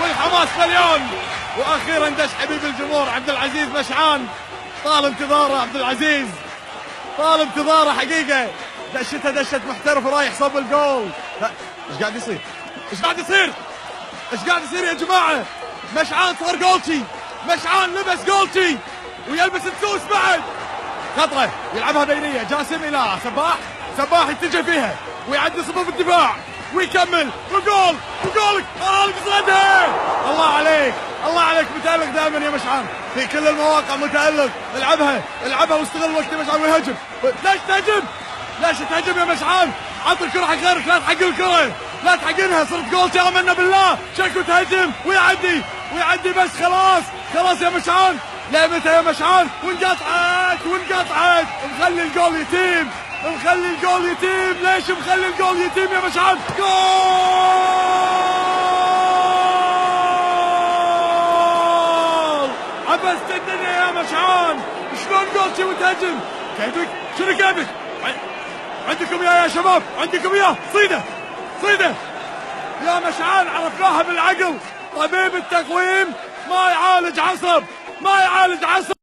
والحماس مليون. واخيرا دش حبيب الجمهور عبد العزيز مشعان. طال انتظاره عبد العزيز، طال انتظاره حقيقه. دشته دشة محترف ورايح صوب الجول. لا ايش قاعد يصير؟ ايش قاعد يصير؟ ايش قاعد يصير يا جماعه؟ مشعان صار جولتي، مشعان لبس جولتي ويلبس السوس بعد. خطره يلعبها بينيه، جاسم الى سباح، سباح يتجه فيها ويعدي صفوف الدفاع ويكمل وجول وجول. قصدها. الله عليك، الله عليك، متألق دائما يا مشعان في كل المواقع، متألق. العبها العبها واستغل وقت يا مشعان ويهجم. ليش تهجم؟ ليش تهجم يا مشعان؟ عط الكرة حق غيرك، لا تحقن الكرة، لا تحقنها. صرت جولتي امنا بالله. شكو تهجم ويعدي ويعدي بس خلاص خلاص يا مشعان. لعبتها يا مشعان وانقطعت وانقطعت. مخلي الجول يتيم، مخلي الجول يتيم. ليش مخلي الجول يتيم يا مشعان؟ جول! عبست الدنيا يا مشعان. شلون جولتي وتهجم؟ كيفك؟ شنو كيفك؟ عندكم يا شباب، عندكم اياه. صيده صيده يا مشعان، عرفناها بالعقل. طبيب التقويم ما يعالج عصب، ما يعالج عصب.